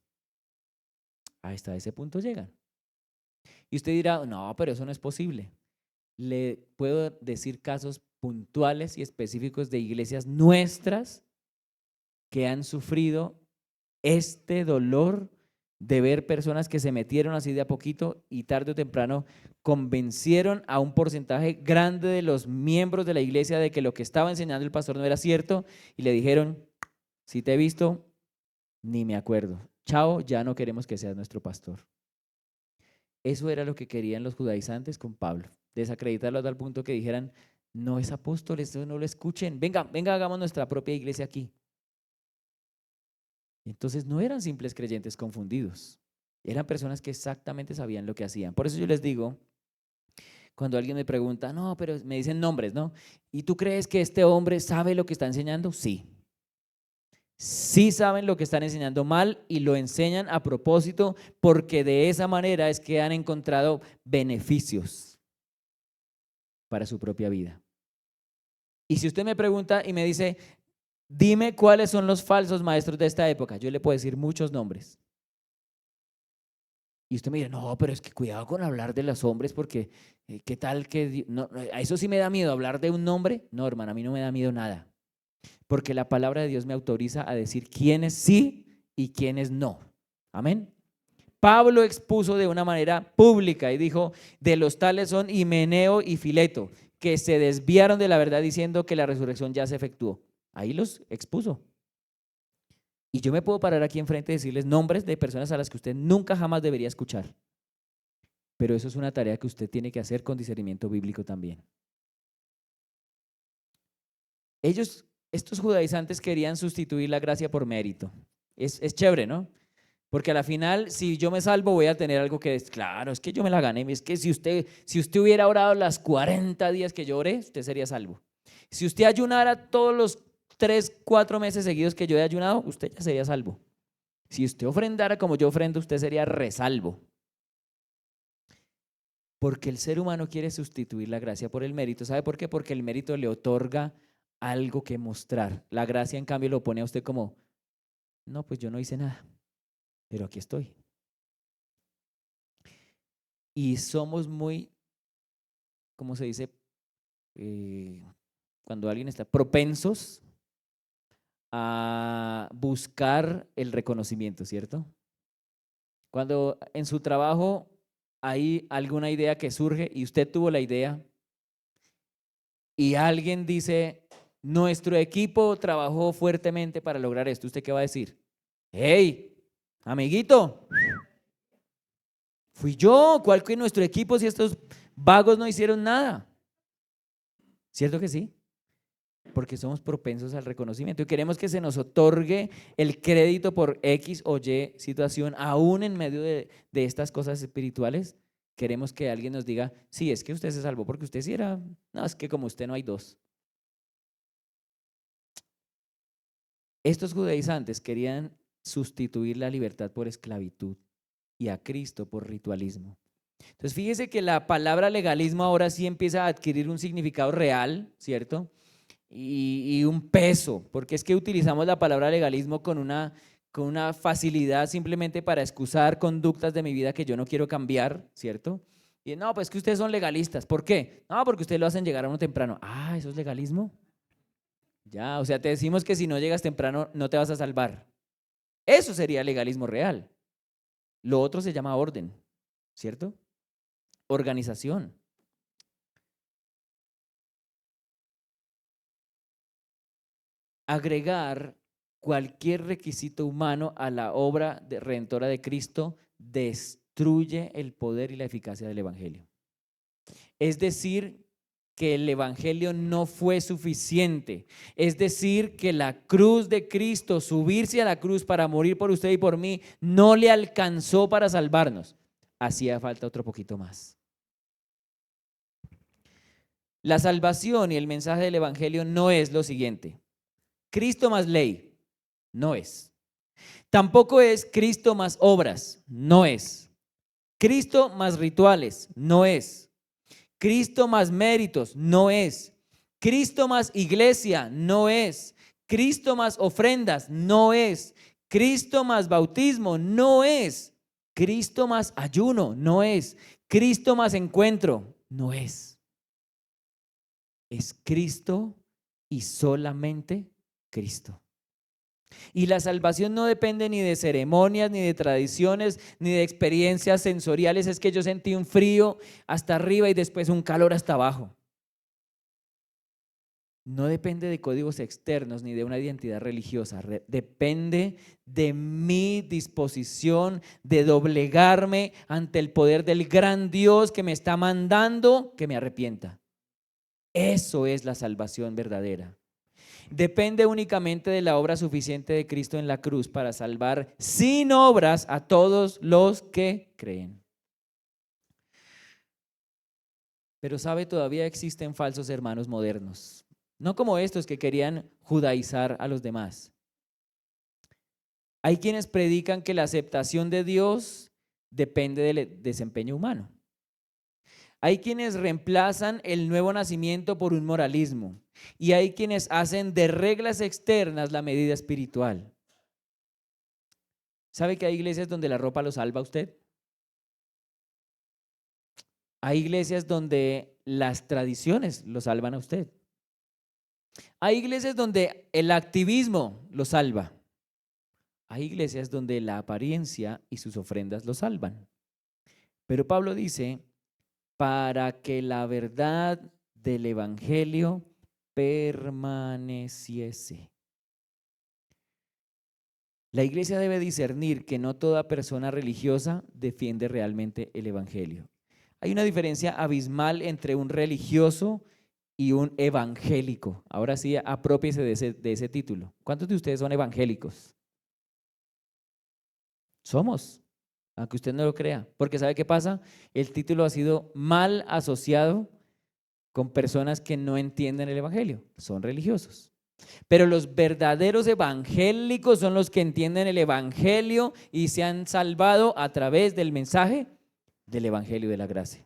Hasta ese punto llegan. Y usted dirá, no, pero eso no es posible. Le puedo decir casos puntuales y específicos de iglesias nuestras que han sufrido este dolor de ver personas que se metieron así de a poquito y tarde o temprano convencieron a un porcentaje grande de los miembros de la iglesia de que lo que estaba enseñando el pastor no era cierto y le dijeron, si te he visto, ni me acuerdo. Chao, ya no queremos que seas nuestro pastor. Eso era lo que querían los judaizantes con Pablo, desacreditarlo a tal punto que dijeran, no es apóstol, esto no lo escuchen, venga, hagamos nuestra propia iglesia aquí. Entonces no eran simples creyentes confundidos, eran personas que exactamente sabían lo que hacían. Por eso yo les digo, cuando alguien me pregunta, no, pero me dicen nombres, ¿no? ¿Y tú crees que este hombre sabe lo que está enseñando? Sí. Sí saben lo que están enseñando mal y lo enseñan a propósito porque de esa manera es que han encontrado beneficios para su propia vida. Y si usted me pregunta y me dice, dime cuáles son los falsos maestros de esta época, yo le puedo decir muchos nombres. Y usted me dice, no, pero es que cuidado con hablar de los hombres porque ¿qué tal que...? No, a eso sí me da miedo, hablar de un nombre. No, hermano, a mí no me da miedo nada. Porque la palabra de Dios me autoriza a decir quiénes sí y quiénes no. Amén. Pablo expuso de una manera pública y dijo, de los tales son Himeneo y Fileto, que se desviaron de la verdad diciendo que la resurrección ya se efectuó. Ahí los expuso. Y yo me puedo parar aquí enfrente y decirles nombres de personas a las que usted nunca jamás debería escuchar. Pero eso es una tarea que usted tiene que hacer con discernimiento bíblico también. Estos judaizantes querían sustituir la gracia por mérito. Es chévere, ¿no? Porque a la final, si yo me salvo, voy a tener algo que es, claro, es que yo me la gané. Es que si usted hubiera orado las 40 días que yo oré, usted sería salvo. Si usted ayunara todos los 3, 4 meses seguidos que yo he ayunado, usted ya sería salvo. Si usted ofrendara como yo ofrendo, usted sería resalvo. Porque el ser humano quiere sustituir la gracia por el mérito. ¿Sabe por qué? Porque el mérito le otorga algo que mostrar. La gracia, en cambio, lo pone a usted como, no, pues yo no hice nada, pero aquí estoy. Y somos muy, ¿cómo se dice? Cuando alguien está propensos a buscar el reconocimiento, ¿cierto? Cuando en su trabajo hay alguna idea que surge y usted tuvo la idea y alguien dice, nuestro equipo trabajó fuertemente para lograr esto, ¿usted qué va a decir? Hey, amiguito, fui yo, ¿cuál que nuestro equipo si estos vagos no hicieron nada? ¿Cierto que sí? Porque somos propensos al reconocimiento y queremos que se nos otorgue el crédito por X o Y situación, aún en medio de estas cosas espirituales. Queremos que alguien nos diga, sí, es que usted se salvó porque usted sí era, no, es que como usted no hay dos. Estos judaizantes querían sustituir la libertad por esclavitud y a Cristo por ritualismo. Entonces fíjese que la palabra legalismo ahora sí empieza a adquirir un significado real, ¿cierto? Y un peso, porque es que utilizamos la palabra legalismo con una facilidad simplemente para excusar conductas de mi vida que yo no quiero cambiar, ¿cierto? Y no, pues que ustedes son legalistas. ¿Por qué? No, porque ustedes lo hacen llegar a uno temprano. Ah, ¿eso es legalismo? Ya, o sea, te decimos que si no llegas temprano no te vas a salvar. Eso sería legalismo real. Lo otro se llama orden, ¿cierto? Organización. Agregar cualquier requisito humano a la obra redentora de Cristo destruye el poder y la eficacia del Evangelio. Es decir, que el Evangelio no fue suficiente. Es decir, que la cruz de Cristo, subirse a la cruz para morir por usted y por mí, no le alcanzó para salvarnos. Hacía falta otro poquito más. La salvación y el mensaje del Evangelio no es lo siguiente: Cristo más ley, no es. Tampoco es Cristo más obras, no es. Cristo más rituales, no es. Cristo más méritos, no es. Cristo más iglesia, no es. Cristo más ofrendas, no es. Cristo más bautismo, no es. Cristo más ayuno, no es. Cristo más encuentro, no es. Es Cristo y solamente Cristo. Y la salvación no depende ni de ceremonias, ni de tradiciones, ni de experiencias sensoriales. Es que yo sentí un frío hasta arriba y después un calor hasta abajo. No depende de códigos externos ni de una identidad religiosa. Depende de mi disposición de doblegarme ante el poder del gran Dios que me está mandando que me arrepienta. Eso es la salvación verdadera. Depende únicamente de la obra suficiente de Cristo en la cruz para salvar sin obras a todos los que creen. Pero sabe, todavía existen falsos hermanos modernos, no como estos que querían judaizar a los demás. Hay quienes predican que la aceptación de Dios depende del desempeño humano. Hay quienes reemplazan el nuevo nacimiento por un moralismo y hay quienes hacen de reglas externas la medida espiritual. ¿Sabe que hay iglesias donde la ropa lo salva a usted? Hay iglesias donde las tradiciones lo salvan a usted. Hay iglesias donde el activismo lo salva. Hay iglesias donde la apariencia y sus ofrendas lo salvan. Pero Pablo dice, para que la verdad del evangelio permaneciese. La iglesia debe discernir que no toda persona religiosa defiende realmente el evangelio. Hay una diferencia abismal entre un religioso y un evangélico. Ahora sí, aprópiese de ese título. ¿Cuántos de ustedes son evangélicos? Somos, aunque usted no lo crea. Porque ¿sabe qué pasa? El título ha sido mal asociado con personas que no entienden el evangelio. Son religiosos. Pero los verdaderos evangélicos son los que entienden el evangelio y se han salvado a través del mensaje del evangelio de la gracia.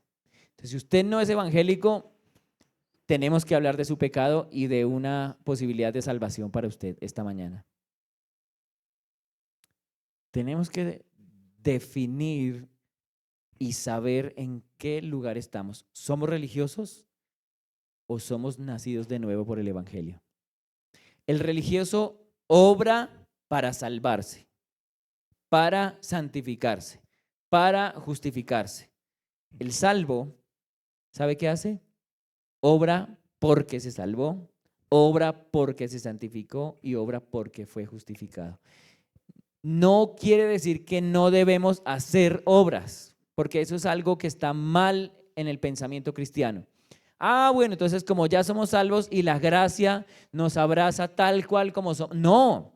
Entonces, si usted no es evangélico, tenemos que hablar de su pecado y de una posibilidad de salvación para usted esta mañana. Tenemos que definir y saber en qué lugar estamos. ¿Somos religiosos o somos nacidos de nuevo por el evangelio? El religioso obra para salvarse, para santificarse, para justificarse. El salvo, ¿sabe qué hace? Obra porque se salvó, obra porque se santificó y obra porque fue justificado. No quiere decir que no debemos hacer obras, porque eso es algo que está mal en el pensamiento cristiano. Bueno, entonces como ya somos salvos y la gracia nos abraza tal cual como somos. No,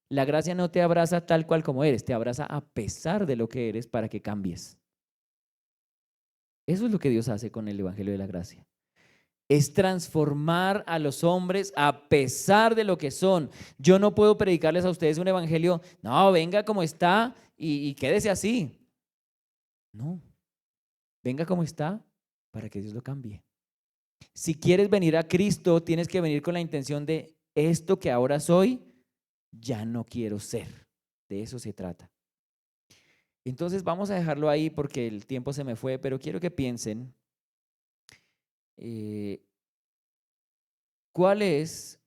la gracia no te abraza tal cual como eres, te abraza a pesar de lo que eres para que cambies. Eso es lo que Dios hace con el Evangelio de la Gracia. Es transformar a los hombres a pesar de lo que son. Yo no puedo predicarles a ustedes un evangelio, no, venga como está y quédese así. No, venga como está para que Dios lo cambie. Si quieres venir a Cristo, tienes que venir con la intención de esto que ahora soy, ya no quiero ser. De eso se trata. Entonces vamos a dejarlo ahí porque el tiempo se me fue, pero quiero que piensen. ¿Cuál es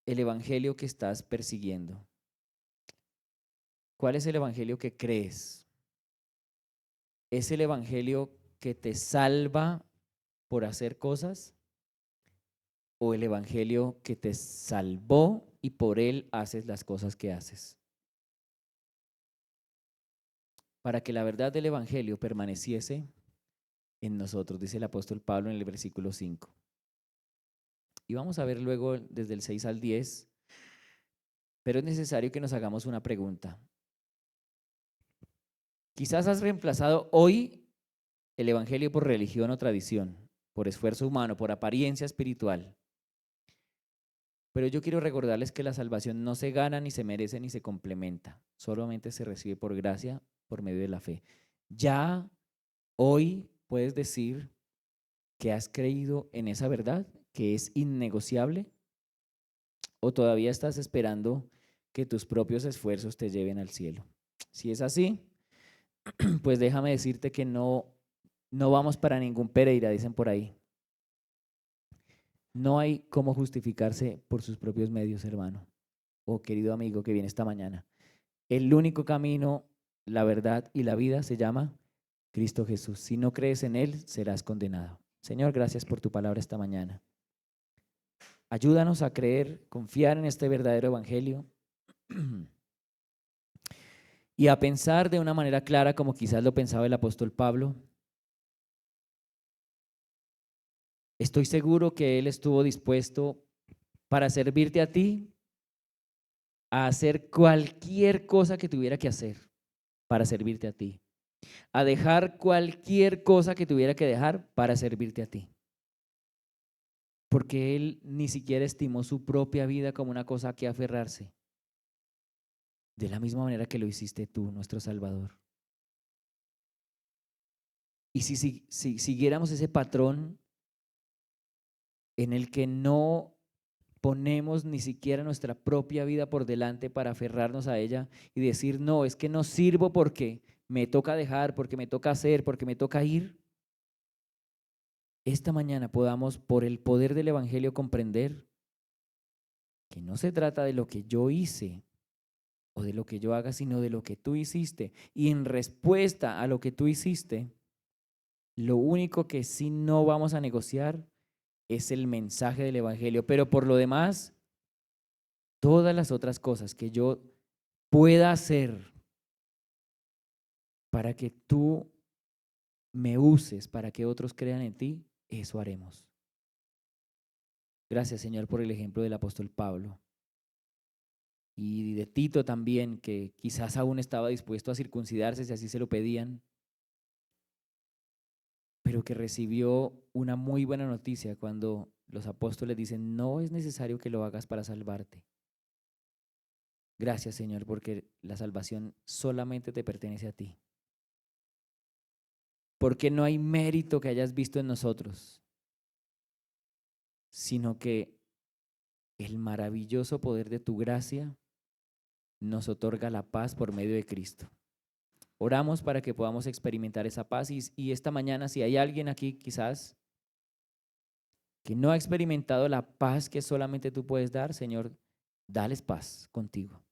el evangelio que estás persiguiendo? ¿Cuál es el evangelio que crees? ¿Es el evangelio que te salva por hacer cosas? ¿O el evangelio que te salvó y por él haces las cosas que haces? Para que la verdad del evangelio permaneciese en nosotros, dice el apóstol Pablo en el versículo 5. Y vamos a ver luego desde el 6 al 10, pero es necesario que nos hagamos una pregunta. Quizás has reemplazado hoy el evangelio por religión o tradición, por esfuerzo humano, por apariencia espiritual. Pero yo quiero recordarles que la salvación no se gana, ni se merece, ni se complementa. Solamente se recibe por gracia, por medio de la fe. Ya hoy puedes decir que has creído en esa verdad, que es innegociable, o todavía estás esperando que tus propios esfuerzos te lleven al cielo. Si es así, pues déjame decirte que no vamos para ningún Pereira, dicen por ahí. No hay cómo justificarse por sus propios medios, hermano. o querido amigo que viene esta mañana. El único camino, la verdad y la vida se llama Cristo Jesús. Si no crees en Él, serás condenado. Señor, gracias por tu palabra esta mañana. Ayúdanos a creer, confiar en este verdadero evangelio y a pensar de una manera clara como quizás lo pensaba el apóstol Pablo. Estoy seguro que él estuvo dispuesto para servirte a ti, a hacer cualquier cosa que tuviera que hacer para servirte a ti, a dejar cualquier cosa que tuviera que dejar para servirte a ti. Porque él ni siquiera estimó su propia vida como una cosa a que aferrarse, de la misma manera que lo hiciste tú, nuestro Salvador. Y si siguiéramos ese patrón en el que no ponemos ni siquiera nuestra propia vida por delante para aferrarnos a ella y decir, no, es que no sirvo porque me toca dejar, porque me toca hacer, porque me toca ir. Esta mañana podamos, por el poder del Evangelio, comprender que no se trata de lo que yo hice o de lo que yo haga, sino de lo que tú hiciste. Y en respuesta a lo que tú hiciste, lo único que sí no vamos a negociar es el mensaje del Evangelio. Pero por lo demás, todas las otras cosas que yo pueda hacer para que tú me uses, para que otros crean en ti, eso haremos. Gracias, Señor, por el ejemplo del apóstol Pablo y de Tito también, que quizás aún estaba dispuesto a circuncidarse si así se lo pedían, pero que recibió una muy buena noticia cuando los apóstoles dicen, no es necesario que lo hagas para salvarte. Gracias, Señor, porque la salvación solamente te pertenece a ti. Porque no hay mérito que hayas visto en nosotros, sino que el maravilloso poder de tu gracia nos otorga la paz por medio de Cristo. Oramos para que podamos experimentar esa paz y esta mañana, si hay alguien aquí quizás que no ha experimentado la paz que solamente tú puedes dar, Señor, dales paz contigo.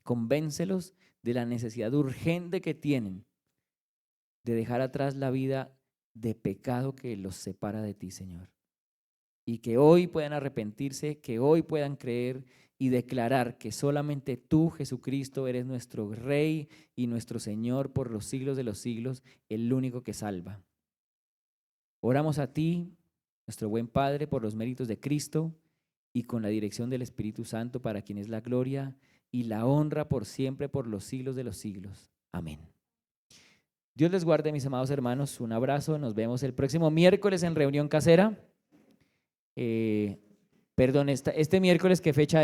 Convéncelos de la necesidad urgente que tienen de dejar atrás la vida de pecado que los separa de ti, Señor. Y que hoy puedan arrepentirse, que hoy puedan creer y declarar que solamente tú, Jesucristo, eres nuestro Rey y nuestro Señor por los siglos de los siglos, el único que salva. Oramos a ti, nuestro buen Padre, por los méritos de Cristo y con la dirección del Espíritu Santo, para quien es la gloria y la honra por siempre, por los siglos de los siglos. Amén. Dios les guarde, mis amados hermanos. Un abrazo. Nos vemos el próximo miércoles en reunión casera. Perdón, este miércoles, ¿qué fecha es?